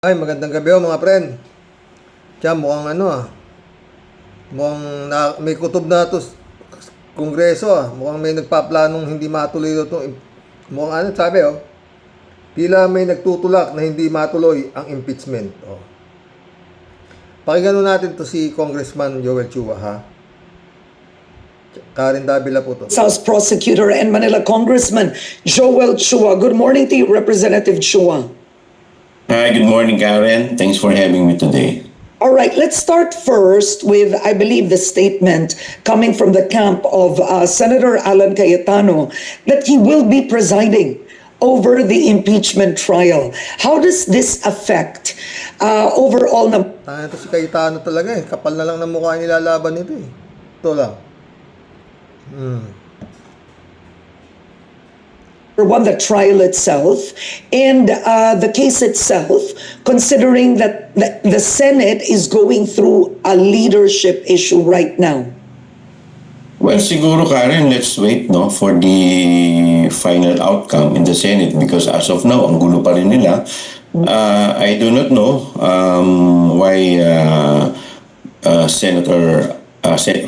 Ay, magandang gabi mga friend. Tiyan, mukhang mukhang may kutob na to Kongreso Mukhang may nagpaplanong hindi matuloy ito. Mukhang sabi tila may nagtutulak na hindi matuloy ang impeachment. Pakinggan natin to si Congressman Joel Chua, ha? Karen Davila po to. House Prosecutor and Manila Congressman Joel Chua. Good morning to you, Representative Chua. Hi, good morning, Karen. Thanks for having me today. All right, let's start first with, I believe, the statement coming from the camp of Senator Alan Cayetano that he will be presiding over the impeachment trial. How does this affect overall na... Tanga to si Cayetano talaga eh. Kapal na lang ng mukha nilalaban nito eh. Ito lang. One, the trial itself and the case itself, considering that the Senate is going through a leadership issue right now? Well, siguro, Karen, let's wait for the final outcome in the Senate because as of now, ang gulo pa rin nila. I do not know why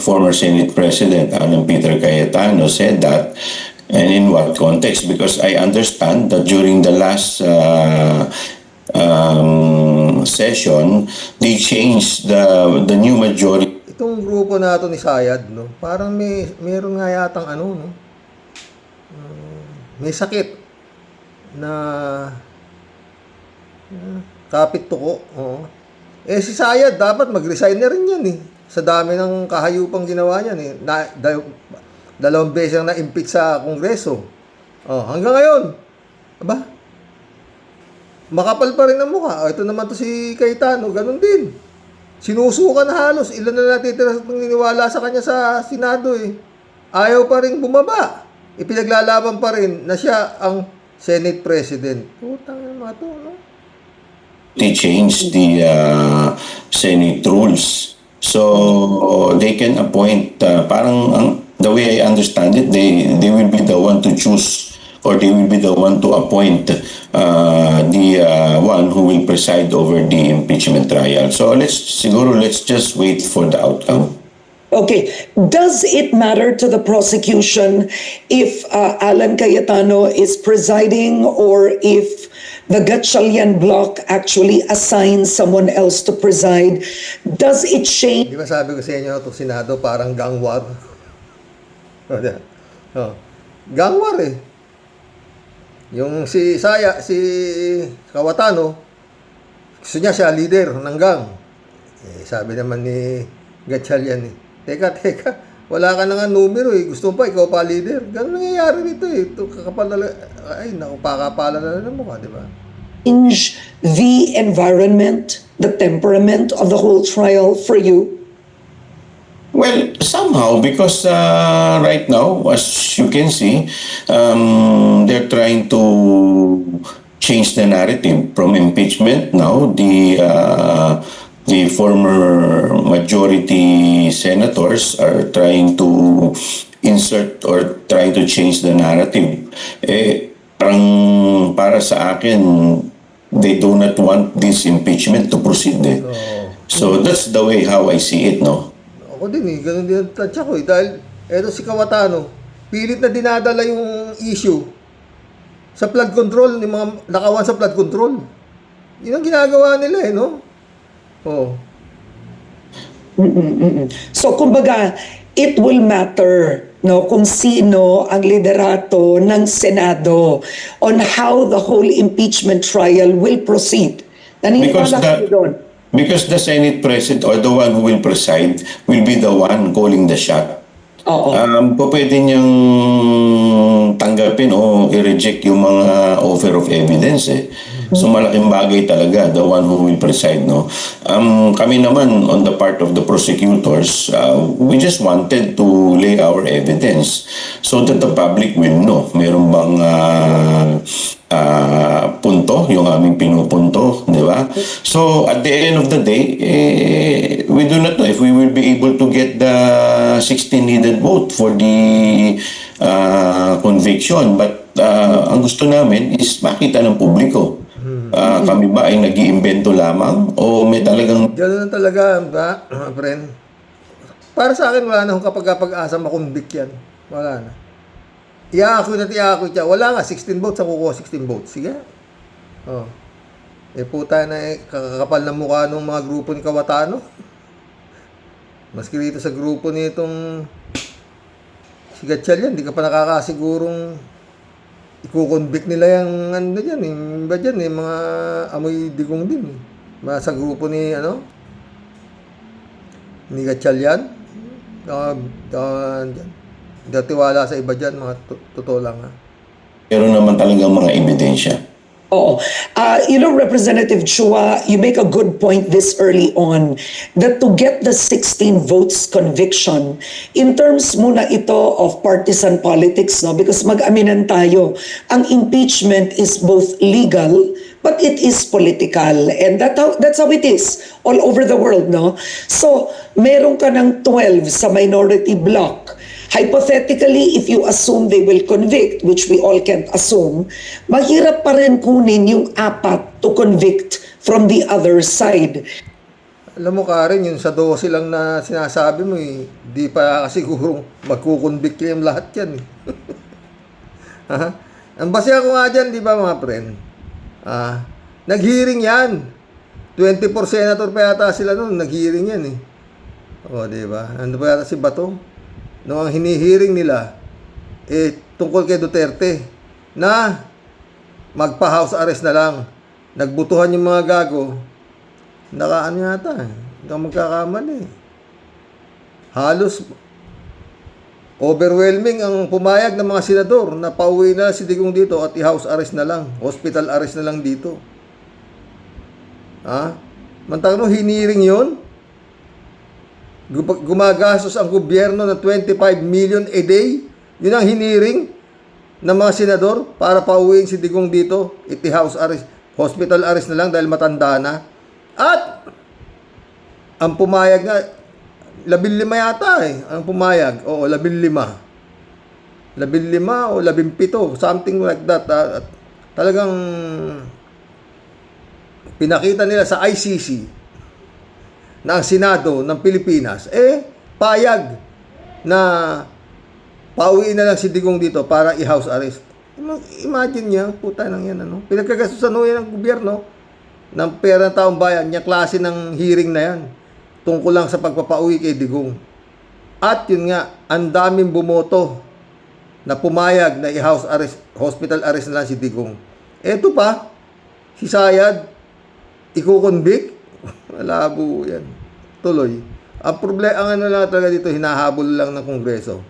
former Senate President Alan Peter Cayetano said that. And in what context? Because I understand that during the last session, they changed the new majority. Itong grupo nato ni Sayad, no? Parang meron nga yatang may sakit na kapit tuko. Si Sayad dapat mag-resign na rin yan eh. Sa dami ng kahayupang ginawa niyan eh. Dalawang beses ang na-impeach sa Kongreso. Hanggang ngayon, makapal pa rin ang mukha. Ito naman to si Cayetano, ganun din. Sinusukan na halos. Ilan na natitira ng niniwala sa kanya sa Senado eh. Ayaw pa rin bumaba. Ipinaglalaban pa rin na siya ang Senate President. Putang na mga to, no? They changed the Senate rules. So, they can appoint, the way I understand it, they will be the one to choose or they will be the one to appoint the one who will preside over the impeachment trial. So let's just wait for the outcome. Okay, does it matter to the prosecution if Alan Cayetano is presiding or if the Gatchalian bloc actually assigns someone else to preside? Does it change? Di ba sabi ko sa inyo, itong Senado parang gang war? Gangwar eh. Yung si Cayetano, gusto niya siya leader ng gang. Sabi naman ni Gatchalian teka, wala ka na nga numero eh. Gusto mo pa, ikaw pa leader. Ganun nangyayari nito eh. Ito pakapala na mukha, di ba? Change the environment, the temperament of the whole trial for you? Well, somehow, because right now, as you can see, they're trying to change the narrative from impeachment. Now, the former majority senators are trying to insert or trying to change the narrative. Parang para sa akin, they do not want this impeachment to proceed. So that's the way how I see it, no? Ako din ganun din ang tansya ko dahil eto si Cayetano, pilit na dinadala yung issue sa flood control, yung mga nakawan sa flood control. Yun ang ginagawa nila no? So kumbaga, it will matter kung sino ang liderato ng Senado on how the whole impeachment trial will proceed. Naniniwala kayo doon? Because the Senate President or the one who will preside will be the one calling the shot. Pwede niyang tanggapin o i-reject yung mga offer of evidence So malaking bagay talaga, the one who will preside, no? Kami naman, on the part of the prosecutors, we just wanted to lay our evidence so that the public will know. Meron bang punto, yung aming pinupunto, di ba? So, at the end of the day, we do not know if we will be able to get the 16 needed vote for the conviction. But ang gusto namin is makita ng publiko Kami ba ay nag-iimbento lamang o may talagang Gano'n na talaga, ba, mga friend? Para sa akin, wala na akong kapag-asa makonvict yan. Wala na. Iaakoy na iaakoy siya. Wala nga, 16 votes. Ako kukuha 16 votes. Sige. Oh. Puta na kakakapal ng mukha ng mga grupo ni Kawatano. Maski dito sa grupo nitong si Gatchalian, hindi ka pa nakakasigurong ikukonvict nila yung ano dyan, iba dyan, mga amoy digong din. Sa grupo ni, ni Gatchalian. Hindi tiwala sa iba dyan, mga totoo lang ha. meron naman talagang mga ebidensya? Oo. Representative Chua, you make a good point this early on that to get the 16 votes conviction, in terms muna ito of partisan politics, no? Because mag-aminan tayo, ang impeachment is both legal but it is political, and that's how it is all over the world, no? So, meron ka ng 12 sa minority bloc. Hypothetically, if you assume they will convict, which we all can't assume, mahirap pa rin kunin yung 4 to convict from the other side. Alam mo Karen, yung sa 12 lang na sinasabi mo di pa sigurong magkukonvict yung lahat yan. Ha? Ang basya ko nga dyan, di ba mga friend? Nag-hearing yan. 24 senator pa yata sila noon, nag-hearing yan eh. O, di ba? Ano pa yata si Bato? Noong ang hinihiring nila, tungkol kay Duterte, na magpa-house arrest na lang. Nagbutuhan yung mga gago. Nakaan yata. Hindi ka magkakamali. Halos overwhelming ang pumayag ng mga senador na pauwi na si Digong dito at i-house arrest na lang. Hospital arrest na lang dito. Mantang hiniring yun, gumagastos ang gobyerno ng 25 million a day. Yun ang hiniring ng mga senador para pauwiin si Digong dito. House arrest, hospital arrest na lang dahil matanda na. At ang pumayag nga 15 yata ang pumayag. Oo, 15 o 17, something like that. At talagang pinakita nila sa ICC na ang Senado ng Pilipinas, payag na pauwiin na lang si Digong dito para i-house arrest. Imagine niya, puta nang yan, pinagkagastusan yan ng gobyerno ng pera ng taong bayan, niya klase ng hearing na yan, tungkol lang sa pagpapauwi kay Digong. At yun nga, ang daming bumoto na pumayag na i-house arrest, hospital arrest na lang si Digong. Eto pa, si Sayad, ikukonvict, malabo yan. Tuloy. Ang problema, ang lang talaga dito, hinahabol lang ng Kongreso.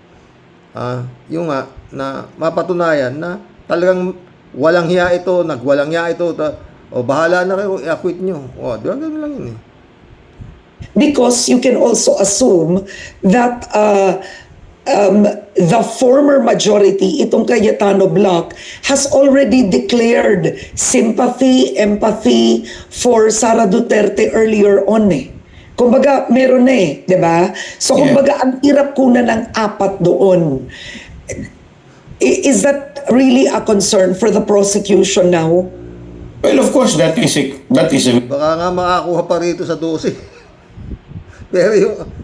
Yung nga, na mapatunayan na talagang walang hiya ito, nagwalang hiya ito, o bahala na kayo, i-acquit nyo. O, di ba ganun lang yun Because you can also assume that the former majority, itong Cayetano bloc, has already declared sympathy, empathy for Sara Duterte earlier on Kumbaga, meron di ba? So, kumbaga, ang hirap kunan ng 4 doon. Is that really a concern for the prosecution now? Well, of course, that is a Baka nga makakuha pa rito sa 12. Pero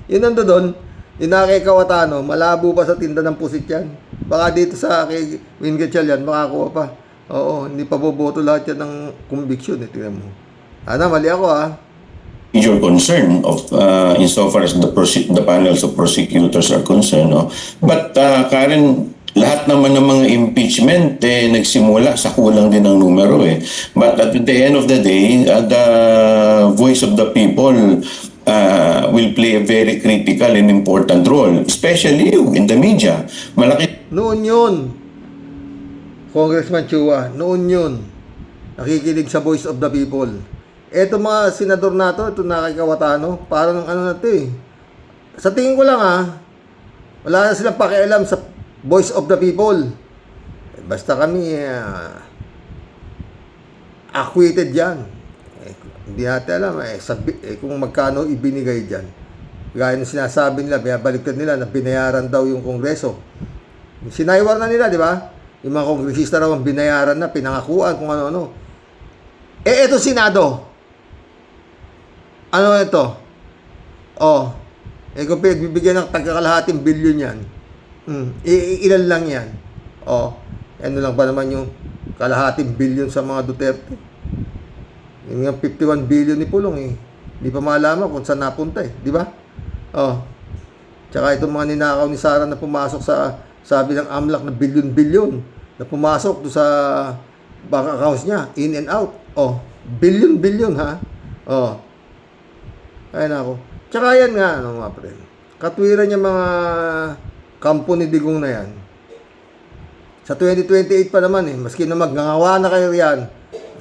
yun nando doon, yung kay Kawatano, malabo pa sa tinda ng pusit yan. Baka dito sa kay Win Gatchalian, makakuha pa. Oo, hindi pa boboto lahat yan ng conviction. Tingnan mo. Mali ako major concern of insofar as the panels of prosecutors are concerned. But Karen, lahat naman ng mga impeachment nagsimula sa kulang din ng numero But at the end of the day, the voice of the people will play a very critical and important role, especially you in the media. Malaki noon yun, Congressman Chua, noon yun, nakikinig sa voice of the people. Eto mga senador na ito na kay Kawatano, parang na ito Sa tingin ko lang wala na silang pakialam sa voice of the people. Basta kami acquitted yan. Hindi natin alam kung magkano ibinigay dyan. Gaya ng sinasabi nila, baliktad nila na binayaran daw yung Kongreso. Sinaywar na nila, di ba? Yung mga kongresista raw ang binayaran na, pinangakuan kung ano-ano. Eto Senado. Ano ito? Oh, kung pinagbibigyan ng tagkakalahating bilyon yan, ilan lang yan? Oh, ano lang ba naman yung kalahating bilyon sa mga Duterte? Yung nga 51 billion ni Pulong eh. Hindi pa malaman kung saan napunta eh. Di ba? Oh. Tsaka itong mga ninakaw ni Sara na pumasok sa sabi ng AMLAC na bilyon-bilyon na pumasok do sa bank accounts niya, in and out. Oh, bilyon-bilyon ha. Oh. Ay nako. Tsaka yan nga, ano mga pre. Katwiran niya mga kampo ni Digong na yan. Sa 2028 pa naman eh, maski na magngangawa na kayo yan,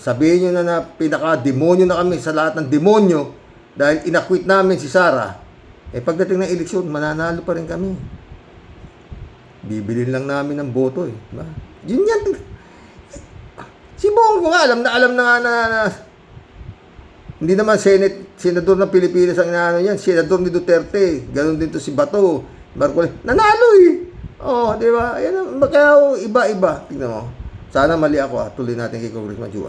sabihin nyo na pinaka-demonyo na kami sa lahat ng demonyo dahil inakwit namin si Sara, eh pagdating ng eleksyon, mananalo pa rin kami. Bibilin lang namin ng boto eh. Diba? Yun yan. Si Bongo nga, alam na nga na hindi naman senador ng Pilipinas ang inaano yan, senador ni Duterte. Ganon din to si Bato, Marcoleta. Nanalo eh. Oh, di ba? Ayan, kaya iba-iba. Tingnan mo. Sana mali ako tuloy natin kay Congressman Chua.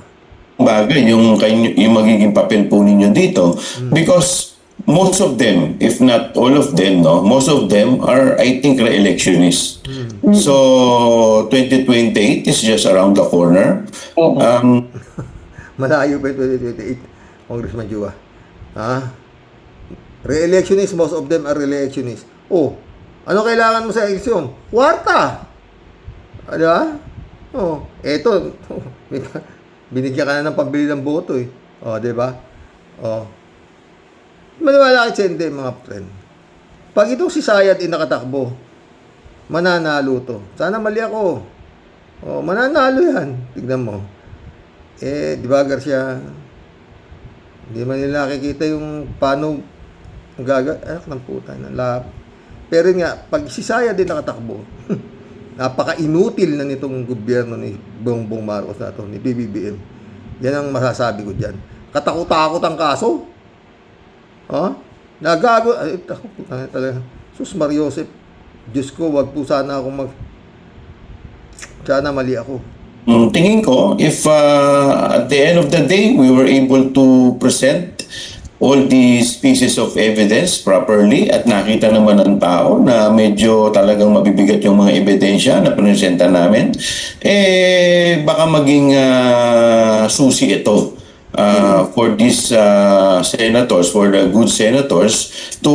Bagay yung magiging papel po ninyo dito because most of them, if not all of them, no, most of them are, I think, re-electionists. So 2028 is just around the corner. Malayo pa yung 2028, Congressman Chua. Ha? Re-electionists, most of them are re-electionists. Oh, ano kailangan mo sa eleksyon? Kwarta! Di ba? Oh, eto. Binigyan ka na ng pambili ng boto eh. Oh, di ba? Oh. Maniwala kayo hindi, mga friend. Pag itong si Sayad nakatakbo, mananalo to. Sana mali ako. Oh, mananalo yan. Tignan mo. Eh, di ba, Garcia? Hindi man nila nakikita yung paano anak ng puta ng lab. Pero nga, pag si Sayad nakatakbo, napaka-inutil na nitong gobyerno ni Bongbong Marcos na to, ni BBM. Yan ang masasabi ko dyan. Katakot-takot ang kaso. Nagago. Ay, talaga. Sus Mariosep. Diyos ko, wag po sana ako sana mali ako. Tingin ko, if at the end of the day, we were able to present all these pieces of evidence properly at nakita naman ng tao na medyo talagang mabibigat yung mga ebidensya na presenta namin, eh baka maging susi ito for these senators, for the good senators to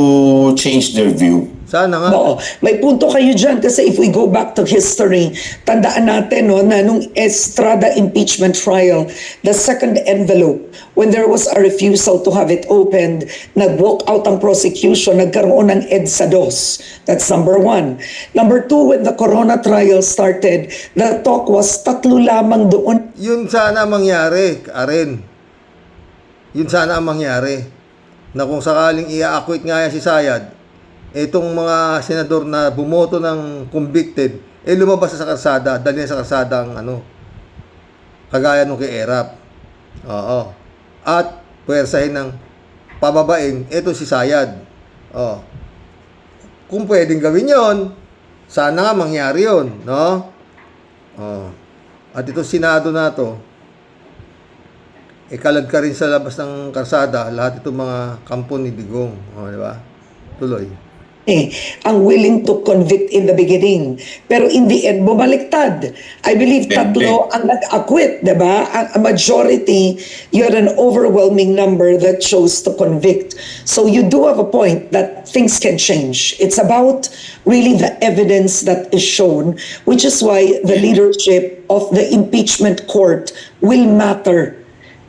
change their view. Sana nga. Oo. May punto kayo dyan kasi if we go back to history, tandaan natin no, na nung Estrada impeachment trial, the second envelope, when there was a refusal to have it opened, nag-walk out ang prosecution, nagkaroon ng EDSA 2. That's number one. Number two, when the Corona trial started, the talk was tatlo lamang doon. Yun sana mangyari, Karen. Yun sana ang mangyari. Na kung sakaling i-acquit nga yan si Sayad, itong mga senador na bumoto ng convicted, lumabas sa karsada, dali na sa karsada ang kagaya nung kay Erap. Oo. At puwersahin ng pababain, ito si Sayad. Oo. Kung pwedeng gawin yon, sana nga mangyari yon, no? Oo. At ito Senado na to, ikalag ka rin sa labas ng karsada, lahat itong mga kampo ni Digong. O, di ba? Tuloy. Ang willing to convict in the beginning. Pero in the end, bumaliktad. I believe tatlo ang nag-acquit, diba? A majority, you had an overwhelming number that chose to convict. So you do have a point that things can change. It's about really the evidence that is shown, which is why the leadership of the impeachment court will matter.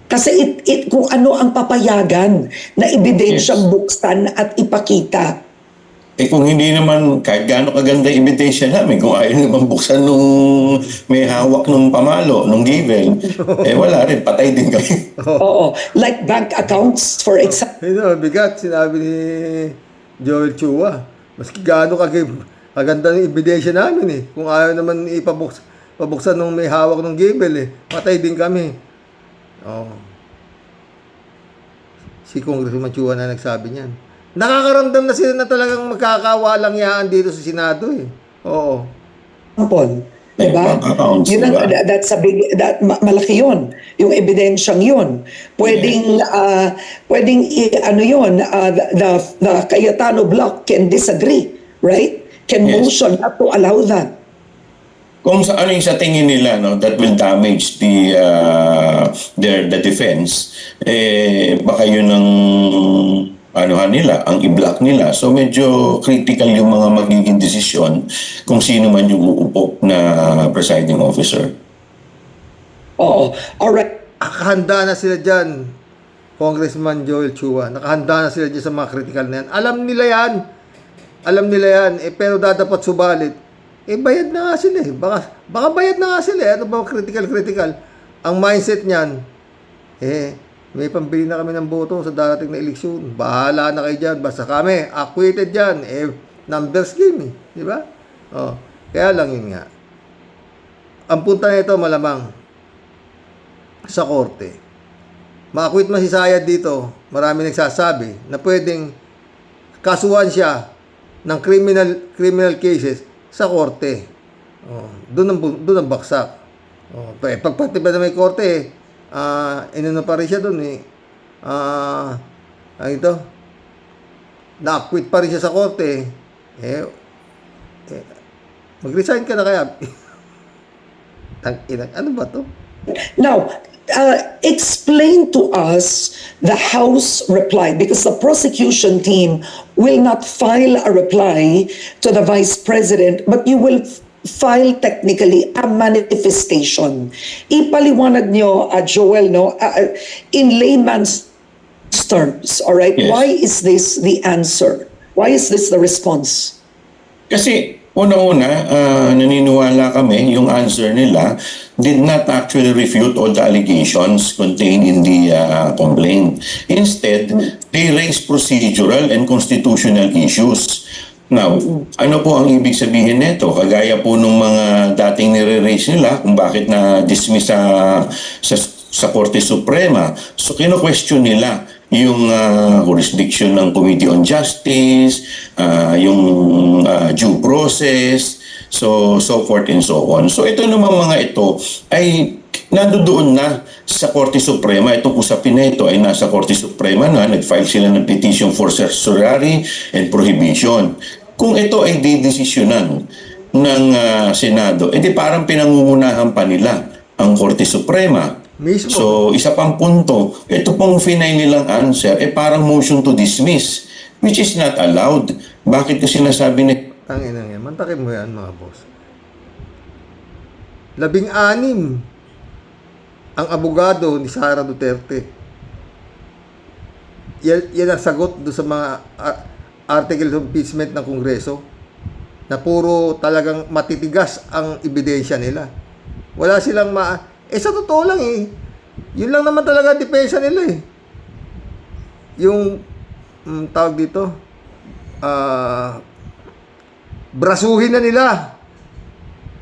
Kasi kung ano ang papayagan na ebidensyang buksan at ipakita. Kung hindi naman, kahit gaano kaganda yung invitation namin, kung ayaw naman buksan nung may hawak nung pamalo, nung given, wala rin, patay din kami. Oo. Like bank accounts, for example. Bigat, sinabi ni Joel Chua. Maski gaano kaganda ng ebidensya namin eh. Kung ayaw naman pabuksan nung may hawak ng given patay din kami. Oh. Si Congressman Chua na nagsabi niyan. Nakakaramdam na sila na talagang magkakawalang yaan dito sa Senado eh. Oo. Example, Diba? bank accounts, Yun ang, diba? that's a big, malaki yun. Yung ebidensyang yun. Pwedeng, ano yun, the Cayetano block can disagree, right? Can Yes. motion not to allow that. Kung sa ano yung sa tingin nila, no, that will damage the defense, baka yun ang anuhan nila, ang i-block nila. So medyo critical yung mga magiging desisyon kung sino man yung uupo na presiding officer. Oo. Alright. Nakahanda na sila dyan, Congressman Joel Chua. Nakahanda na sila dyan sa mga critical na yan. Alam nila yan. Alam nila yan. Pero dadapat subalit. Bayad na nga sila eh. Baka bayad na nga sila eh. Ano ba critical? Ang mindset niyan, may pambili na kami ng boto sa darating na eleksyon. Bahala na kayo dyan. Basta kami, acquitted dyan. Numbers game eh. Di ba? Kaya lang yun nga. Ang punta nito malamang sa korte. Ma-acquit man si Sayad dito, marami nagsasabi na pwedeng kasuhan siya ng criminal cases sa korte. Doon ang baksak. Pagpati pa na may korte, inano pa rin siya doon eh. Na-acquit pa rin siya sa korte. Mag-resign ka na kaya. Ano ba to? Now, explain to us the House reply, because the prosecution team will not file a reply to the Vice President, but you will file technically a manifestation. Ipaliwanag nyo, Joel, no, in layman's terms, all right? Yes. Why is this the answer? Why is this the response? Kasi una-una, naniniwala kami yung answer nila did not actually refute all the allegations contained in the complaint. Instead, they raised procedural and constitutional issues. Now, ano po ang ibig sabihin nito? Kagaya po nung mga dating nire-raise nila kung bakit na-dismiss sa Korte Suprema. So, kino-question nila yung jurisdiction ng Committee on Justice, yung due process, so forth and so on. So ito naman mga ito ay nandoon na sa Korte Suprema. Itong usapin na ito ay nasa Korte Suprema na, nag-file sila ng petition for certiorari and prohibition. Kung ito ay didesisyonan ng Senado, edi parang pinangungunahan pa nila ang Korte Suprema. Mismo. So, isa pang punto, ito pong final nilang answer, parang motion to dismiss, which is not allowed. Bakit ko sinasabi na... Tanginang yan. Mantakin mo yan, mga boss. 16 ang abogado ni Sara Duterte. Yan ang sagot doon sa mga articles of impeachment ng Kongreso na puro talagang matitigas ang ebidensya nila. Wala silang sa totoo lang yun lang naman talaga depensa nila yung tawag dito brasuhin na nila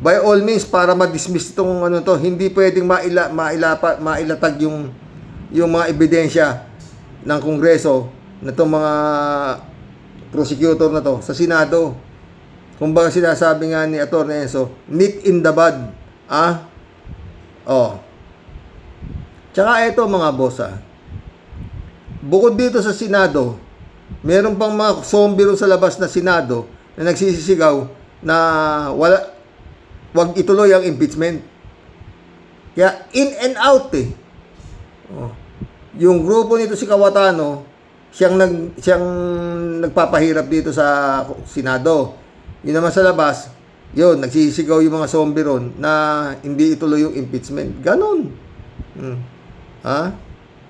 by all means para ma-dismiss itong hindi pwedeng mailatag yung mga ebidensya ng Kongreso na itong mga prosecutor na to sa Senado. Kumbaga sinasabi nga ni Atty. Enzo, nip in the bud. Tsaka ito mga boss bukod dito sa Senado, meron pang mga zombie sa labas na Senado na nagsisisigaw na wag ituloy ang impeachment. Kaya in and out yung grupo nito si Cayetano, siyang nagpapahirap dito sa Senado. Yun naman sa labas, yun, nagsisigaw yung mga zombie ron na hindi ituloy yung impeachment. Ganon.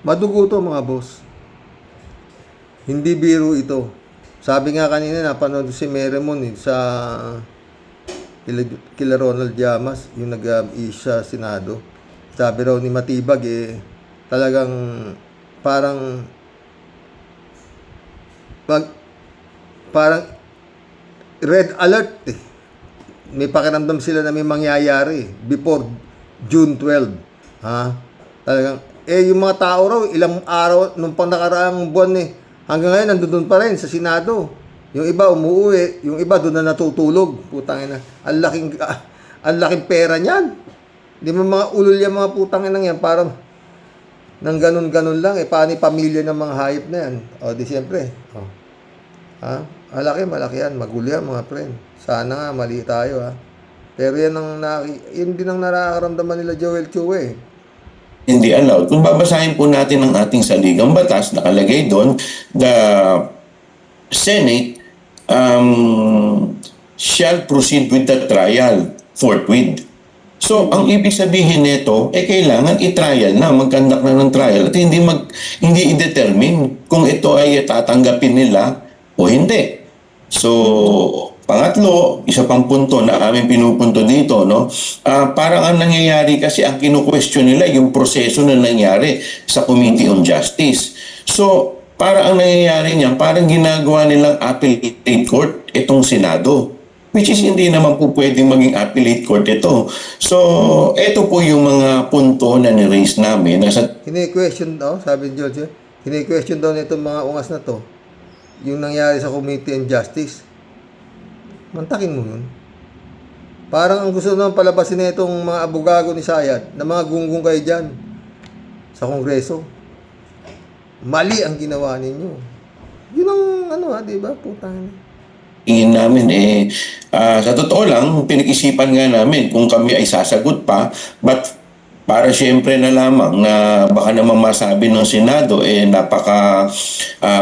Madugo to mga boss. Hindi biro ito. Sabi nga kanina, napanood si Meremon sa kila Ronald Llamas, yung nag-isa Senado. Sabi raw ni Matibag, talagang parang red alert may pakiramdam sila na may mangyayari before June 12. Talagang, yung mga tao raw, ilang araw, nung pang nakaraang buwan hanggang ngayon, nandun pa rin sa Senado. Yung iba umuwi, yung iba doon na natutulog. Putang ina, ang Ang laking pera niyan. Di mo mga ulol yung mga putang inang yan, parang nang ganun-ganun lang, paano yung pamilya ng mga hayop na yan? O, di siyempre. O. Ha? Malaki yan. Magulo yan, mga friend. Sana nga, mali tayo, ha? Pero yan yun din ang nararamdaman nila Joel Chua, eh. Hindi allowed. Kung babasahin po natin ang ating saligang batas, nakalagay doon, the Senate shall proceed with the trial forthwith. So, ang ibig sabihin nito, kailangan i-trial na, mag-conduct na ng trial at hindi i-determine kung ito ay tatanggapin nila o hindi. So, pangatlo, isa pang punto na aming pinupunto dito, no? Parang ang nangyayari kasi, ang kinu-question nila yung proseso na nangyari sa Committee on Justice. So, parang ang nangyayari niyan, parang ginagawa nilang appellate court itong Senado. Which is hindi naman po pwedeng maging appellate court ito. So, ito po yung mga punto na ni-raise namin. Hini-question daw, sabi ni George, hini-question daw nitong mga ungas na to, yung nangyari sa Committee on Justice. Mantakin mo yun. Parang ang gusto naman palabasin na itong mga abogago ni Sayad, na mga gunggong kayo dyan sa Kongreso. Mali ang ginawa ninyo. Yun ang di ba? Putang Tingin namin sa totoo lang, pinag-isipan nga namin kung kami ay sasagot pa, but para siyempre na lamang na baka naman masabi ng Senado,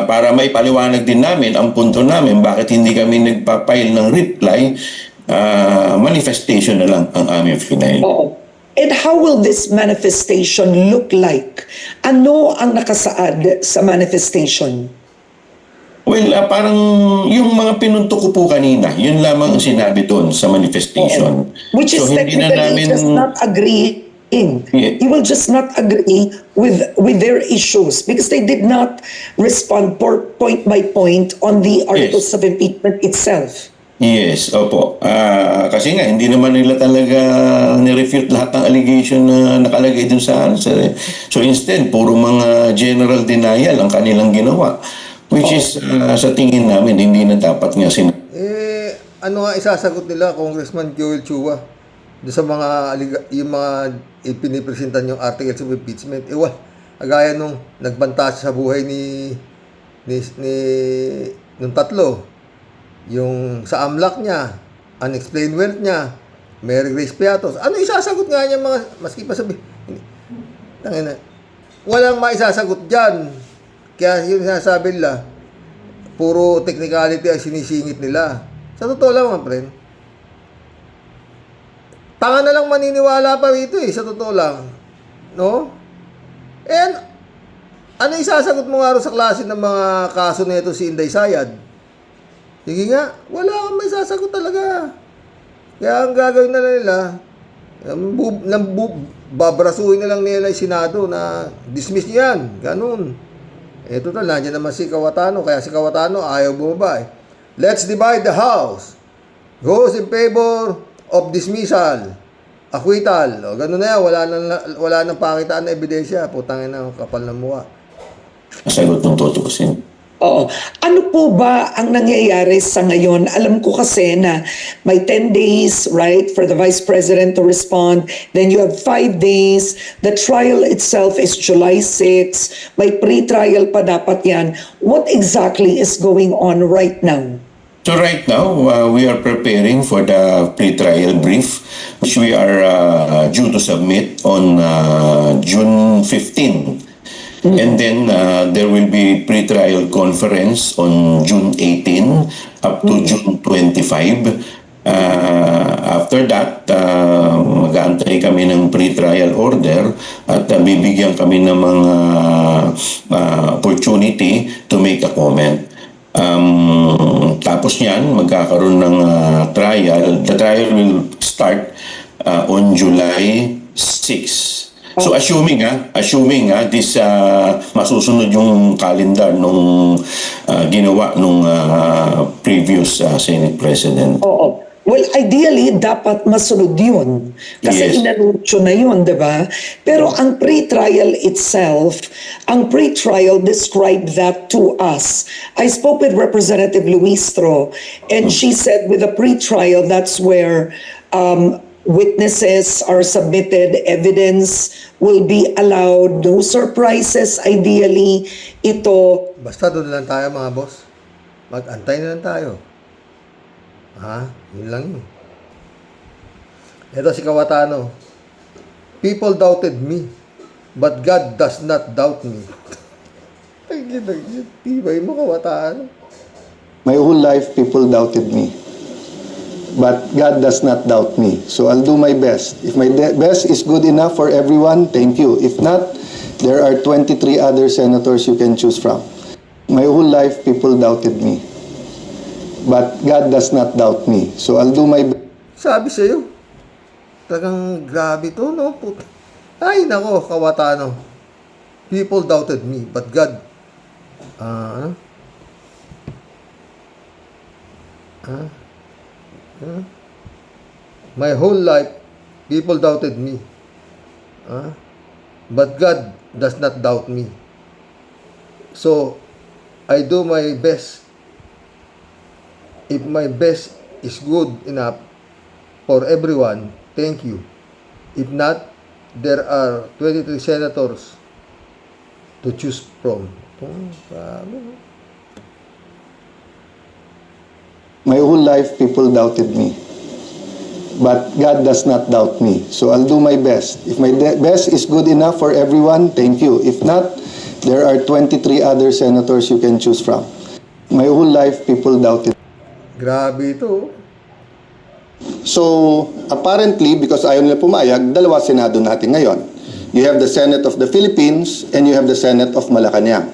para may paliwanag din namin ang punto namin, bakit hindi kami nagpa-file ng reply, manifestation na lang ang aming final. Oo. And how will this manifestation look like? Ano ang nakasaad sa manifestation? Well, parang yung mga pinunto ko po kanina, yun lamang ang sinabi doon sa manifestation. Which is so, hindi technically just not agreeing. Yeah. He will just not agree with their issues because they did not respond point by point on the articles of impeachment itself. Yes, opo. Kasi nga, hindi naman nila talaga nirefute lahat ng allegation na nakalagay dun sa answer. So instead, puro mga general denial ang kanilang ginawa. Which is, sa tingin namin, hindi na dapat nga ano nga isasagot nila, Congressman Joel Chua, doon sa yung mga pinipresentan yung articles of impeachment? Agaya nung nagbanta sa buhay nung tatlo. Yung sa AMLAC niya, unexplained wealth niya, Mary Grace Piatos. Ano isasagot nga niya maski pa sabi? Tangina. Walang maisasagot dyan. Kaya yung sinasabi nila, puro technicality ang sinisingit nila. Sa totoo lang, mga friend, tanga na lang maniniwala pa rito sa totoo lang. No? And, ano isasagot mo nga sa klase ng mga kaso na ito si Inday Sayad? Sige nga, wala kang may sasagot talaga. Kaya ang gagawin na nila, babrasuhin na lang nila yung Senado na dismiss yan. Ganun. Total, nandiyan naman si Cayetano. Kaya si Cayetano ayaw bumaba. Let's divide the House. Goes in favor of dismissal. Acquittal. O, ganun na yan. Wala nang pakitaan na ebidensya. Putangin na, kapal ng mukha. Sagot ng tutusin. Oo. Ano po ba ang nangyayari sa ngayon? Alam ko kasi na may 10 days, right, for the Vice President to respond. Then you have 5 days. The trial itself is July 6. May pre-trial pa dapat yan. What exactly is going on right now? So right now, we are preparing for the pre-trial brief, which we are due to submit on June 15. And then there will be pre-trial conference on June 18 up to June 25. After that, mag-aantay kami ng pre-trial order at bibigyan kami ng mga opportunity to make a comment. Tapos niyan, magkakaroon ng trial. The trial will start on July 6. So assuming this masusunod yung calendar nung ginawa nung previous Senate President. Oo. Well, ideally, dapat masunod yun. Kasi Yes. inanunsyo na yun, di ba? Pero ang pre-trial itself, ang pre-trial described that to us. I spoke with Representative Luistro, and she said with the pre-trial, that's where witnesses are submitted, evidence will be allowed, no surprises ideally. Ito, Basta doon lang tayo mga boss. Mag-antay na lang tayo. Ha? Yun lang yun. Ito si Kawatano. People doubted me, but God does not doubt me. Ay, ginagin. Tibay mo, Kawatano. My whole life, people doubted me. But God does not doubt me. So I'll do my best. If my best is good enough for everyone, thank you. If not, there are 23 other senators you can choose from. My whole life, people doubted me. But God does not doubt me. So I'll do my best. Sabi sa'yo. Talagang grabe to, no? Ay, nako, Kawatano. People doubted me, but God... My whole life, people doubted me. But God does not doubt me. So, I do my best. If my best is good enough for everyone, thank you. If not, there are 23 senators to choose from. My whole life, people doubted me. But God does not doubt me. So I'll do my best. If my best is good enough for everyone, thank you. If not, there are 23 other senators you can choose from. My whole life, people doubted. Grabe ito. So, apparently, because ayaw nila pumayag, dalawa Senado natin ngayon. You have the Senate of the Philippines and you have the Senate of Malacanang.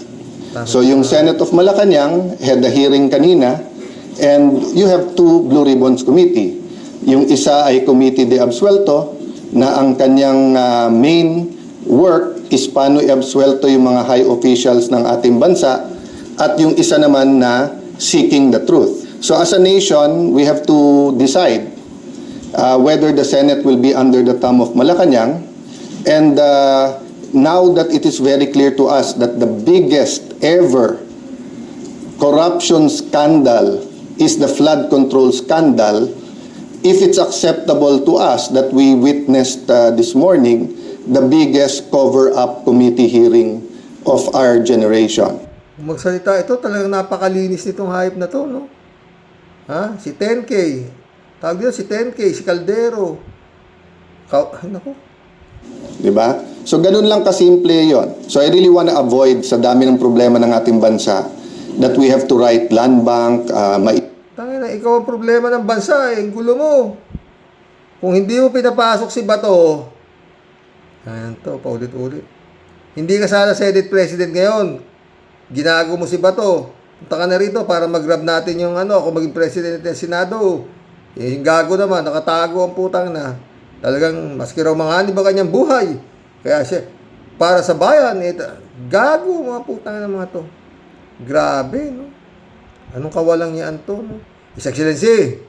So, yung Senate of Malacanang had the hearing kanina and you have two Blue Ribbons Committee. Yung isa ay Committee de Absuelto na ang kanyang main work is paano i-absuelto yung mga high officials ng ating bansa at yung isa naman na seeking the truth. So as a nation, we have to decide whether the Senate will be under the thumb of Malacanang. And now that it is very clear to us that the biggest ever corruption scandal is the flood control scandal, if it's acceptable to us that we witnessed this morning the biggest cover-up committee hearing of our generation. Kung magsalita ito, talagang napakalinis nitong hype na to, no? Ha? Si 10K. Tawag dito si 10K, si Caldero. Naku. Diba? So, ganun lang kasimple yon. So, I really want to avoid sa dami ng problema ng ating bansa that we have to write land bank, Tangina, ikaw ang problema ng bansa, eh. Ang gulo mo. Kung hindi mo pinapasok si Bato, ayan to, paulit-ulit. Hindi ka sana Senate President ngayon. Ginago mo si Bato. Punta ka na rito para mag-grab natin yung kung maging President ng Senado. Eh, yung gago naman, nakatago ang putang na. Talagang, maski raw manganib ang kanyang buhay. Kaya siya, para sa bayan, gago mga putang na mga to. Grabe, no? Anong kawalang yan to, no? His Excellency,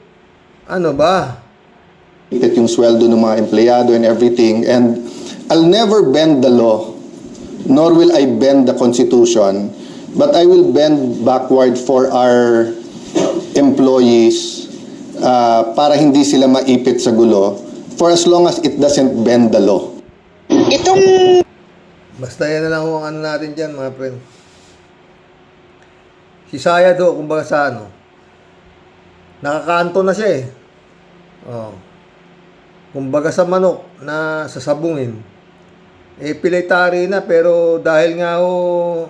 ano ba? yung sweldo ng mga empleyado and everything. And I'll never bend the law, nor will I bend the Constitution, but I will bend backward for our employees para hindi sila maipit sa gulo for as long as it doesn't bend the law. Basta yan na lang kung ano natin dyan, mga friend. Si Sayado, kumbaga sa nakakanto na siya eh. Oh. Kumbaga sa manok na sasabungin. Eh, pilitary na, pero dahil nga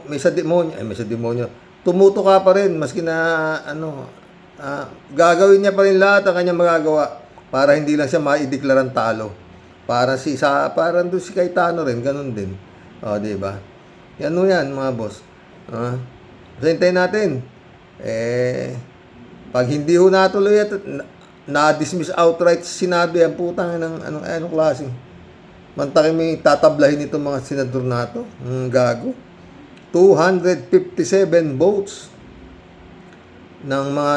may sa demonyo, tumuto ka pa rin, maski na, gagawin niya pa rin lahat ang kanyang magagawa para hindi lang siya maideklarang talo. Parang doon si Cayetano rin, ganun din. O, diba? Yan mga boss. Hintayin natin. Pag hindi ho natuloy at na-dismiss outright sinabi ang putang ng anong klaseng mantakin may tatablahin itong mga senador na ito. Gago. 257 votes ng mga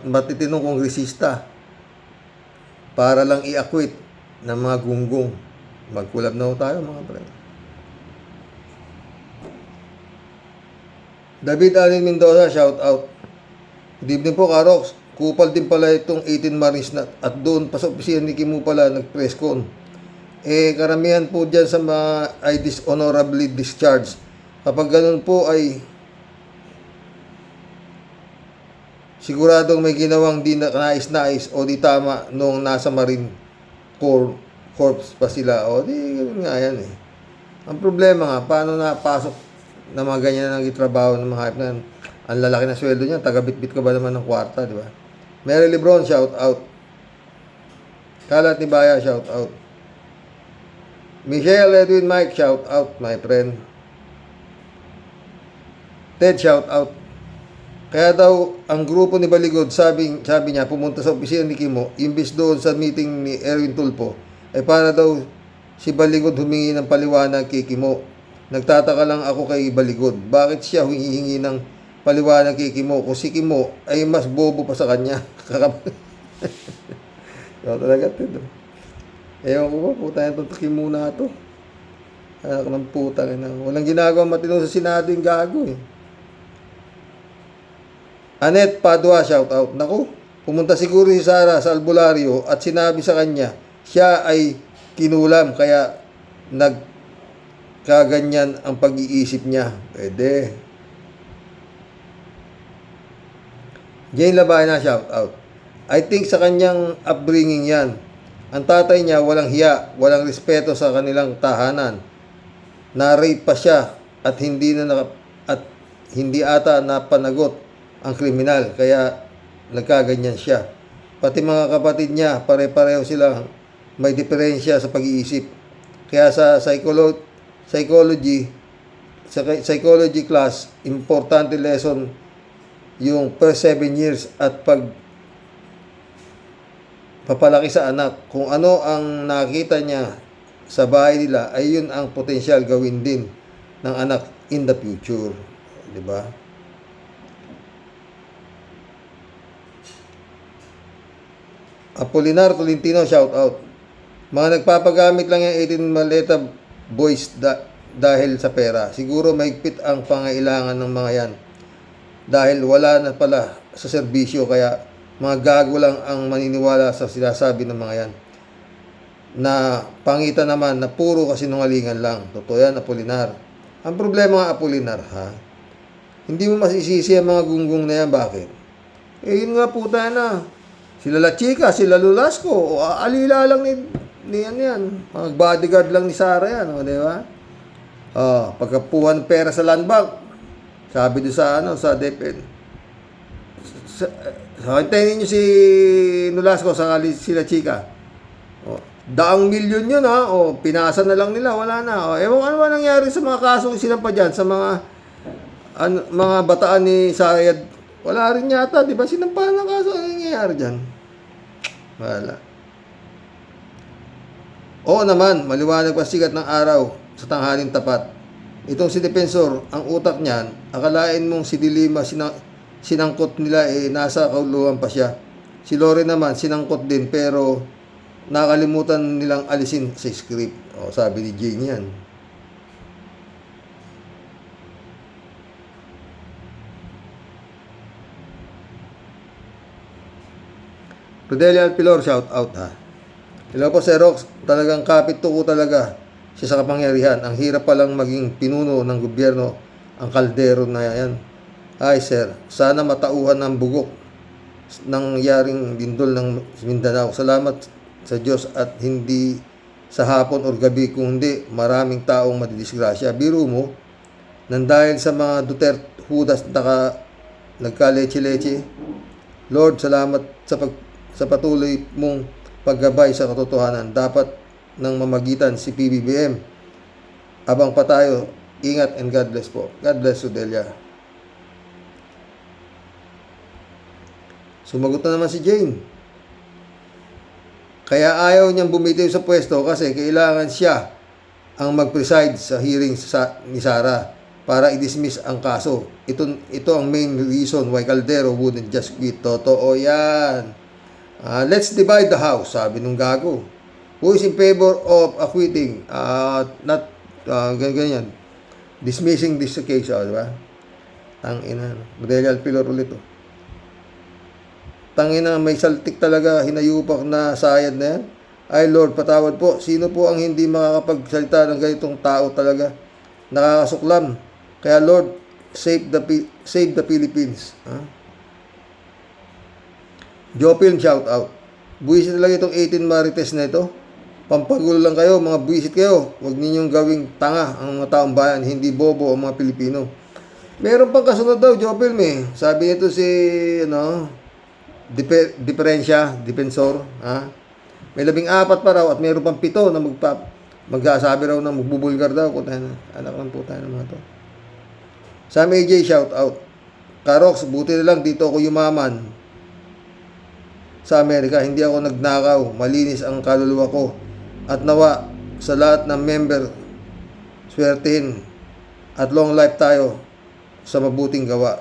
matitinong kongresista para lang i-acquit ng mga gunggong. Magkulab na ho tayo, mga pre. David Allen Mendoza, shout out. Good evening po, Karox. Kupal din pala itong 18 Marines na, at doon pa sa opisina ni Kimu pala nag-press con. Karamihan po dyan sa mga ay dishonorably discharged. Kapag ganun po ay siguradong may ginawang di nais-nais o di tama noong nasa Marine Corps pa sila. O di ganun nga yan eh. Ang problema nga, paano napasok na mga ganyan ang itrabaho ng mga hype na ang lalaki na sweldo niya, taga-bit-bit ka ba naman ng kwarta, di ba? Mary Lebron, shout out. Kalat ni Baya, shout out. Michelle Edwin Mike, shout out, my friend. Ted, shout out. Kaya daw, ang grupo ni Baligod, sabi niya, pumunta sa opisina ni Kimo, imbis doon sa meeting ni Erwin Tulfo, ay para daw si Baligod humingi ng paliwanag kay Kimo. Nagtataka lang ako kay Baligod. Bakit siya humihingi ng paliwanag kay Kimo kung si Kimo ay mas bobo pa sa kanya? Ikaw talaga, Ted. Ewan ko ba, puta na itong Kimo na ito. Anak ng puta. Walang ginagawa matino sa Senado yung gago eh. Anet Padua, shout out. Naku, pumunta siguro si Sara sa albularyo at sinabi sa kanya, siya ay kinulam kaya nagkaganyan ang pag-iisip niya. Pwede. Jane Labana, shout out. I think sa kanyang upbringing yan. Ang tatay niya walang hiya, walang respeto sa kanilang tahanan. Na-rape pa siya at hindi ata napanagot ang kriminal kaya nagkaganyan siya. Pati mga kapatid niya pare-pareho silang may diferensya sa pag-iisip. Kaya sa psychology class, importante lesson yung first 7 years at papalaki sa anak. Kung ano ang nakita niya sa bahay nila ay yun ang potensyal gawin din ng anak in the future. Diba? Apolinar Tolentino, shout out. Mga nagpapagamit lang yung 18 maleta boys dahil sa pera. Siguro mahigpit ang pangailangan ng mga yan. Dahil wala na pala sa serbisyo kaya mga gago lang ang maniniwala sa sinasabi ng mga yan. Na pangitan naman na puro kasinungalingan lang. Totoo yan, Apolinar. Ang problema nga, Apolinar, ha? Hindi mo masisisi ang mga gunggong na yan. Bakit? Yun nga puta na. Sila La Chica, sila Lulasco, o alila lang ni yan. Mga bodyguard lang ni Sara yan, o, di ba? Pagkapuhan ng pera sa land bank, sabi doon sa DepEd. Hintayin niyo si Nolasco sa sila Chica. Daang milyon yun ha. Pinasa na lang nila. Wala na. Ewan ano ba nangyari sa mga kasong sinampa dyan? Sa mga bataan ni Sayad. Wala rin yata. Di ba sinampa ng kaso? Ano nangyayari dyan? Wala. Oo naman. Maliwanag pa sikat ng araw sa tanghaling tapat. Itong si Defensor, ang utak niyan, akalain mong si Dilima sinangkot nila nasa kauluhan pa siya. Si Lore naman sinangkot din pero nakalimutan nilang alisin sa script. Sabi ni Jane yan. Rodelia Alpilor, shout out ha. Hello po Sir Rox, talagang kapit tuko talaga siya sa kapangyarihan. Ang hirap palang maging pinuno ng gobyerno ang kaldero na yan. Ay sir, sana matauhan ng bugok ng yaring lindol ng Mindanao. Salamat sa Diyos at hindi sa hapon o gabi, kung hindi maraming taong madidisgrasya. Biro mo, nang dahil sa mga Duterte Judas nagka-leche-leche. Lord, salamat sa patuloy mong paggabay sa katotohanan. Dapat ng mamagitan si PBBM. Abang pa tayo. Ingat and God bless po. God bless Rodelia. Sumagot na naman si Jane. Kaya ayaw niyang bumitiw sa pwesto kasi kailangan siya ang mag-preside sa hearing ni Sara para i-dismiss ang kaso. Ito ang main reason why Caldero wouldn't just quit. Totoo yan. Let's divide the house, sabi nung gago. Who is in favor of acquitting? Ganyan. Dismissing this case, di ba? Tangina. Rodelia Alpilor ulit. Tangina, may saltik talaga, hinayupak na sayad na yan. Ay Lord, patawad po. Sino po ang hindi makakapagsalita ng ganitong tao talaga? Nakakasuklam. Kaya Lord, save the Philippines. Jopil, shout out. Buwisit talaga itong 18 Marites na ito. Pampagulo lang kayo, mga buwisit kayo. Huwag ninyong gawing tanga ang mga taong bayan, hindi bobo ang mga Pilipino. Meron pang kasunod daw, Jopil, sabi nito si, Depensor, May 14 pa raw at mayroon pang 7 na magsasabi raw na magbubulgar daw. Anak ng puta ng mga to. Sam AJ, shout out. Karox, buti na lang dito ako yumaman. Sa Amerika, hindi ako nagnakaw. Malinis ang kaluluwa ko. At nawa sa lahat ng member, swertihin at long life tayo sa mabuting gawa.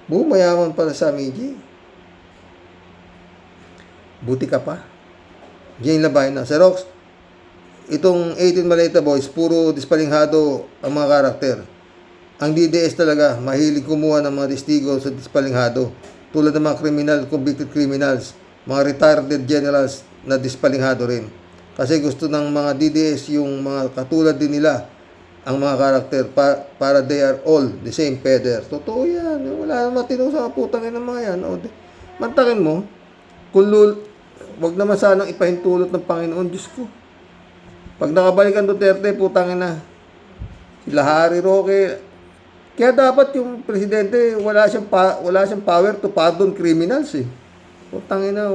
Mayaman pala sa AJ. Buti ka pa. Jane Labay na. Sir Rox, itong 18 Maleta Boys, puro dispalinghado ang mga karakter. Ang DDS talaga, mahilig kumuha ng mga testigo sa dispalinghado. Tulad ng mga criminal, convicted criminals, mga retired generals na dispalinghado rin. Kasi gusto ng mga DDS yung mga katulad din nila, ang mga karakter, para they are all the same feather. Totoo yan. Wala naman tinong sa putangin ng mga yan. Mantakin mo, wag naman sanang ipahintulot ng Panginoon, Diyos ko. Pag nakabalikan Duterte, putangin na. Sila Harry Roque. Kaya dapat yung presidente, wala siyang power to pardon criminals eh. Putangin na,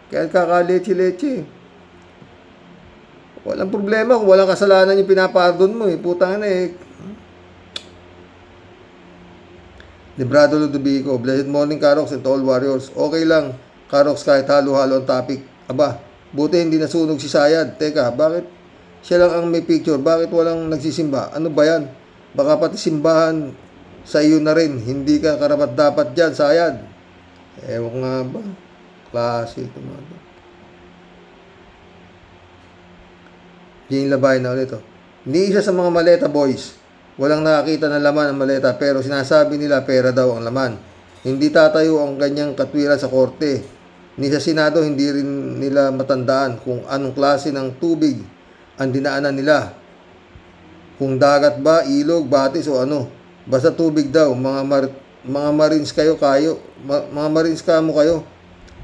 Kaya kakaleche-leche. Walang problema kung walang kasalanan yung pinapardon mo eh. Putangin na eh. Librado Ludovico, blessed morning Karox and to all warriors. Okay lang, Karox, kahit halo-halo ang topic. Aba, buti hindi nasunog si Sayad. Teka, bakit siya lang ang may picture? Bakit walang nagsisimba? Ano ba yan? Baka pati simbahan sa iyo na rin. Hindi ka karapat-dapat dyan, Sayad. Ewan nga ba? Klase ito mga ba? Jane Labay na ulit. Ni isa sa mga maleta boys. Walang nakakita ng laman ang maleta pero sinasabi nila pera daw ang laman. Hindi tatayo ang kanyang katwiran sa korte. Ni sa Senado hindi rin nila matandaan kung anong klase ng tubig ang dinaanan nila. Kung dagat ba, ilog, batis o ano. Basta tubig daw. Mga Marines mga Marines kamo kayo.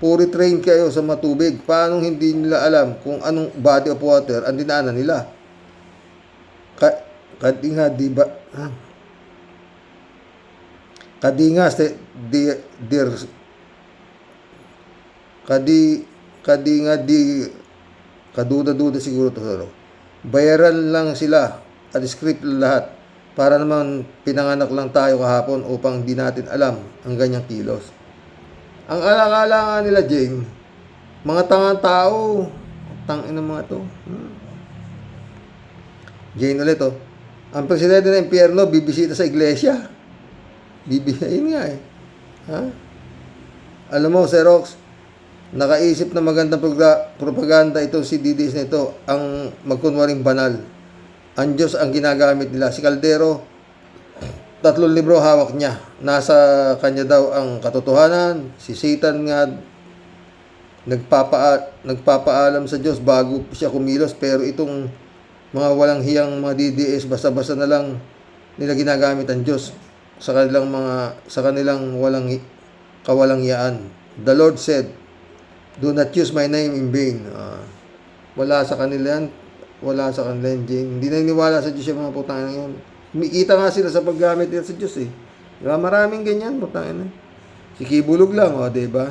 Puri train kayo sa matubig. Paano hindi nila alam kung anong body of water ang dinaanan nila? Kaduda-duda siguro to. Bayaran lang sila at script lahat. Para naman pinanganak lang tayo kahapon upang di natin alam ang ganyang kilos. Ang alakala nga nila, Jane, mga tangang tao, tangin ng mga to. Jane ulit, ang presidente ng impyerno, bibisita sa iglesia. Yun nga eh. Alam mo, Sir Rox, nakaisip na magandang propaganda ito si DDS na ito, ang magkunwaring banal. Ang Diyos ang ginagamit nila. Si Caldero, 3 libro hawak niya. Nasa kanya daw ang katotohanan. Si Satan nga nagpapaalam sa Diyos bago siya kumilos. Pero itong mga walang hiyang mga DDS, basta-basta na lang nila ginagamit ang Diyos sa kanilang kawalangyaan. The Lord said, do not use my name in vain. Wala sa kanila yan. Hindi naniniwala sa Diyos yung mga putang na yan. Kumikita nga sila sa paggamit nila sa Diyos eh. Diba? Maraming ganyan, putangin na. Si Kibulog lang, diba?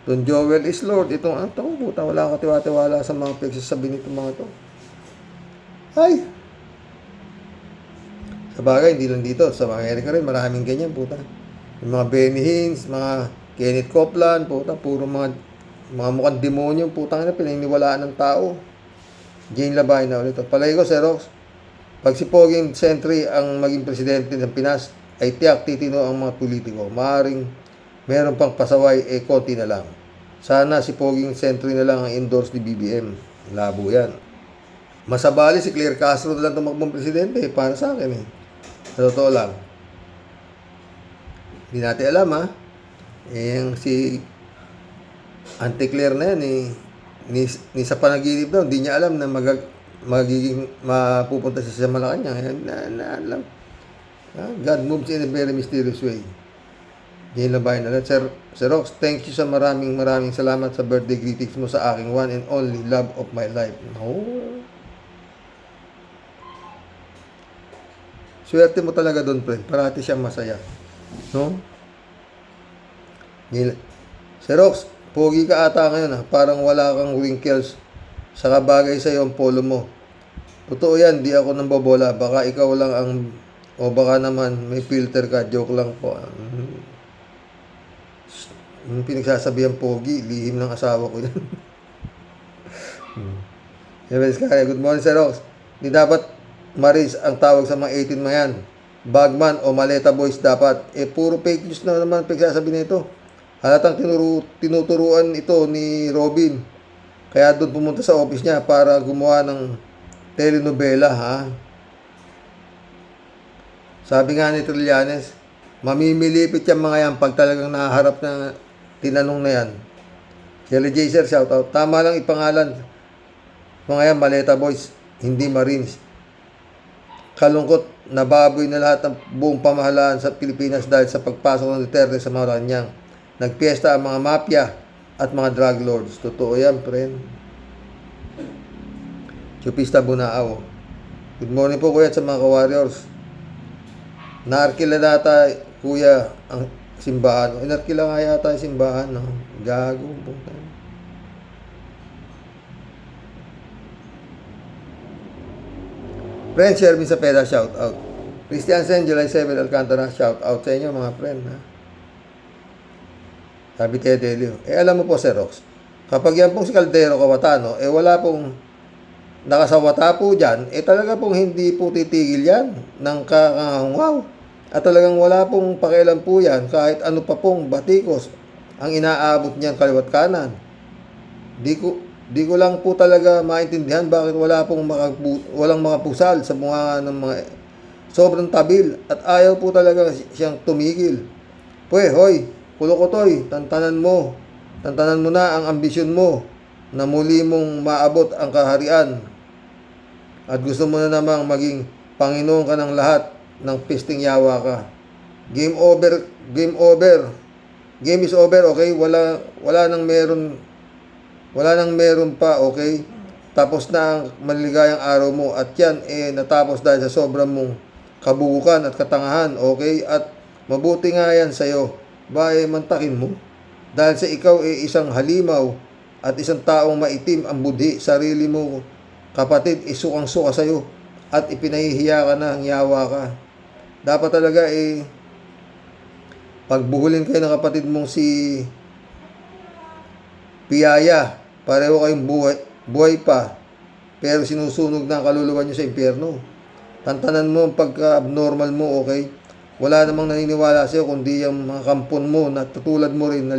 Don Joel is Lord. Itong, puta, wala ka tiwa-tiwala sa mga pagsasabi nito mga to. Ay! Sa bagay, hindi lang dito. Sa Amerika rin, maraming ganyan, puta. Yung mga Benny Hinn, mga Kenneth Copeland, puta, puro mga mukhang demonyo, putang na, pininiwalaan ng tao. Jane Labay na ulit. Palagi ko, Sir Rox, pag si Poging Sentry ang maging presidente ng Pinas, ay tiyak titino ang mga politiko. Maaring meron pang pasaway, konti na lang. Sana si Poging Sentry na lang ang endorse ni BBM. Labo yan. Masabali si Claire Castro na lang tumakbong presidente, para sa akin eh. Sa totoo lang. Hindi natin alam Yung si Auntie Claire na yan, ni sa panaginip daw, hindi niya alam na magiging mapupunta siya sa Malacanang. Alam. God moves in a very mysterious way. Jane Labayan na Sir Rox, thank you sa maraming salamat sa birthday greetings mo sa aking one and only love of my life. Oh. Swerte mo talaga doon, friend. Parati siyang masaya. No? Sir Rox, pogi ka ata ngayon ha. Parang wala kang wrinkles. Saka bagay sa'yo ang polo mo. Totoo yan, di ako nang bobola. Baka ikaw lang ang... O baka naman may filter ka. Joke lang po. Yung pinagsasabihan pogi, lihim ng asawa ko yan. Good morning, Sir Rox. Di dapat Maris ang tawag sa mga 18 mayan. Bagman o Maleta Boys dapat. Puro fake news na naman pinagsasabi nito. Halatang tinuturuan ito ni Robin. Kaya doon pumunta sa office niya para gumawa ng telenovela, ha? Sabi nga ni Trillanes, mamimilipit yung mga yan pag talagang naharap na tinanong na yan. Shelly J. Sir, shoutout. Tama lang ipangalan. Mga yan, Maleta Boys, hindi Marines. Kalungkot, nababoy na lahat ng buong pamahalaan sa Pilipinas dahil sa pagpasok ng Duterte sa Malacanang. Nagpiesta ang mga mafia at mga drug lords. Totoo yan, friend. Chupista Bunao. Good morning po, kuya, sa mga ka-warriors. Naarkila data, kuya, ang simbahan. Inarkila nga yata yung simbahan, no? Gago. Friend, Sherwin Sapeda, shout out. Christian Sen, July 7, Alcantara, shout out sa inyo mga friend. Ha? Sabi Tia Delio. Alam mo po, Sir Rox, kapag yan pong si Caldero Kawatano, wala pong nakasawata po dyan, talaga pong hindi po titigil yan ng kakangwaw. At talagang wala pong pakialam po yan kahit ano pa pong batikos ang inaabot niyan kaliwat kanan. Di ko lang po talaga maintindihan bakit walang mga pusal sa bunga ng mga sobrang tabil at ayaw po talaga siyang tumigil. Hoy, Kulokotoy, tantanan mo na ang ambisyon mo na muli mong maabot ang kaharian at gusto mo na namang maging Panginoon ka ng lahat ng pisting yawa ka. Game over. Game is over, okay? Wala nang meron pa, okay? Tapos na ang maligayang araw mo at yan natapos dahil sa sobrang mong kabuhukan at katangahan, okay? At mabuti nga yan sa'yo. Mantakin mo. Dahil sa ikaw isang halimaw at isang taong maitim ang budhi, sarili mo, kapatid, sukang-suka sa'yo at ipinahihiya ka na, ang yawa ka. Dapat talaga pagbuhulin kayo ng kapatid mong si Piyaya, pareho kayong buhay pa, pero sinusunog na ang kaluluwa nyo sa impyerno. Tantanan mo ang pagka-abnormal mo, okay? Wala namang naniniwala sa'yo kundi yung mga kampon mo na tutulad mo rin na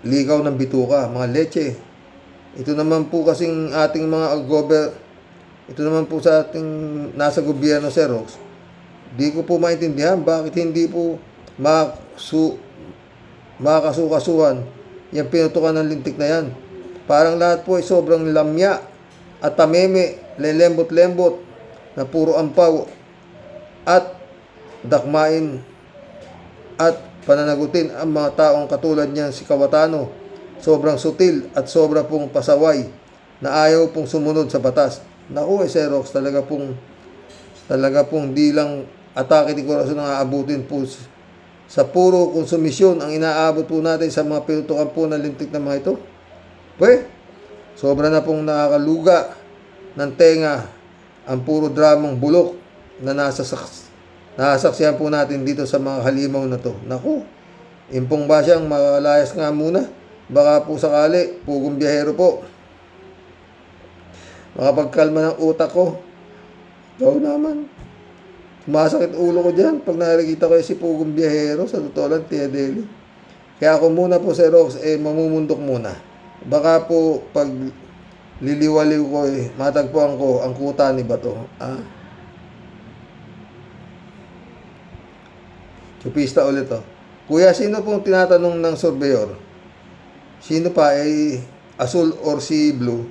ligaw ng bituka, mga leche. Ito naman po kasing ating mga ito naman po sa ating nasa gobyerno, Sir Rox. Di ko po maintindihan bakit hindi po makakasukasuhan yung pinutukan ng lintik na yan. Parang lahat po ay sobrang lamya at tameme, lelembot-lembot na puro ampaw at dakmain at pananagutin ang mga taong katulad niyan si Kawatano. Sobrang sutil at sobra pong pasaway na ayaw pong sumunod sa batas. Naku, Sir Rox, talaga pong di lang atake di korasyon ang aabutin po sa puro konsumisyon ang inaabot po natin sa mga pinutukan po ng lintik na mga ito. Sobra na pong nakakaluga ng tenga ang puro dramang bulok na nasasaksihan po natin dito sa mga halimaw na to. Naku, impong ba siyang makalayas nga muna? Baka po sakali, pugong biyahero po. Makapagkalma ng utak ko. Ikaw naman. Sumasakit ulo ko dyan pag nakikita ko si pugong biyahero. Sa totoo lang, Tia Deli. Kaya ako muna po, Sir Rox, mamumundok muna. Baka po pag liliwaliw ko, matagpuan ko ang kuta ni Bato. Chupista ulit, Kuya, sino pong tinatanong ng surveyor? Sino pa ay asul or si blue?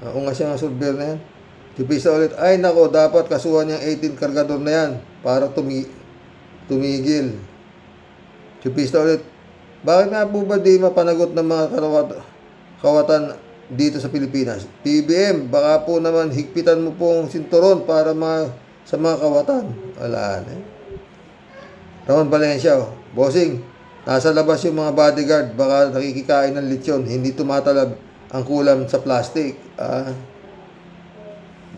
Oo nga siya ng surveyor na yan. Tipisa ulit, ay nako, dapat kasuhan yung 18 kargador na yan para tumigil. Tipisa ulit, bakit nga po ba di mapanagot ng mga kawatan dito sa Pilipinas? PBM, baka po naman higpitan mo pong sinturon para sa mga kawatan. Wala na. Ramon Valencia, bossing, nasa labas yung mga bodyguard, baka nakikikain ng lechon, hindi tumatalab ang kulam sa plastic.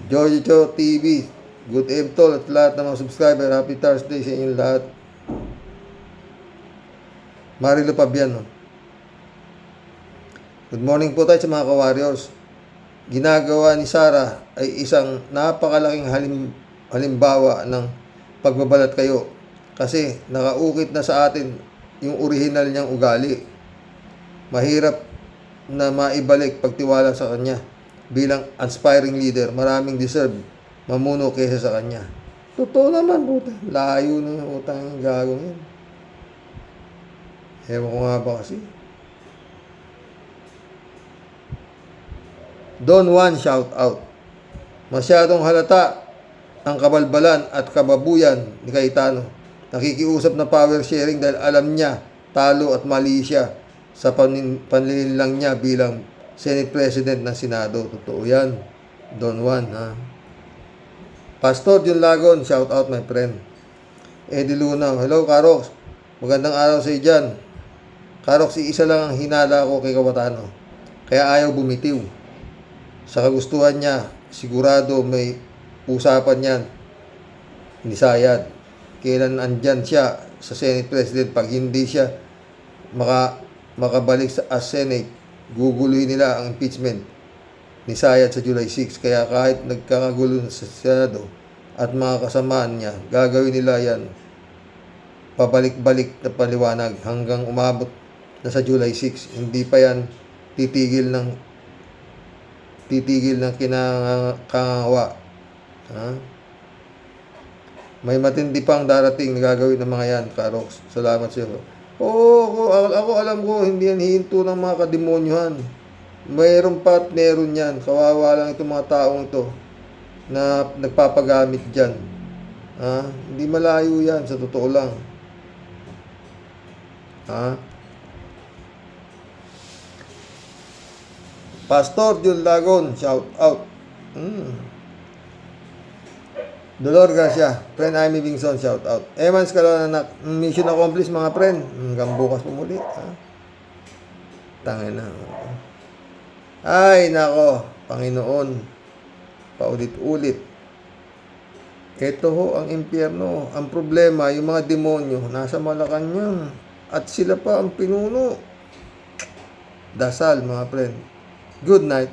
Jojo TV, good evening tol at lahat ng mga subscriber. Happy Thursday sa inyong lahat. Marilo Pabiano, good morning po tayo sa mga ka-warriors. Ginagawa ni Sarah ay isang napakalaking halimbawa ng pagbabalat kayo kasi nakaukit na sa atin yung original niyang ugali. Mahirap na maibalik pagtiwala sa kanya bilang aspiring leader. Maraming deserve mamuno kaysa sa kanya. Totoo naman, puta. Layo na yung utang yung gagawin yun. Ewan ko nga ba kasi. Don Juan, shout out. Masyadong halata ang kabalbalan at kababuyan ni Cayetano. Nakikiusap na power sharing dahil alam niya talo at mali siya sa panlilang niya bilang Senate President ng Senado. Totoo yan. Don Juan, ha? Pastor Jun Lagon, shout out my friend. Eddie Luna, hello Karox. Magandang araw sa iyo dyan. Karox, isa lang ang hinala ko kay Cayetano. Kaya ayaw bumitiw. Sa kagustuhan niya, sigurado may usapan yan ni Sayad. Kailan andyan siya sa Senate President, pag hindi siya makabalik sa Senate, guguluhin nila ang impeachment ni Sayad sa July 6. Kaya kahit nagkakagulo sa Senado at mga kasamaan niya, gagawin nila yan pabalik-balik na paliwanag hanggang umabot na sa July 6. Hindi pa yan titigil ng kinangawa. May matindi pang darating na gagawin ng mga yan, Karox. Salamat sa iyo. Oo, ako alam ko, hindi yan hihinto ng mga kademonyohan. Mayroon pa at meron yan. Kawawa lang itong mga taong ito na nagpapagamit dyan. Hindi malayo yan, sa totoo lang. Pastor Jun Lagon, shout out. Dolor Garcia, friend Amy Bingson, shout out. Evans Kalananak, mission accomplished mga friend. Hanggang bukas po muli. Tangin na. Ay, nako, Panginoon. Paulit-ulit. Ito ho ang impyerno. Ang problema, yung mga demonyo, nasa Malacanang. At sila pa ang pinuno. Dasal mga friend. Good night.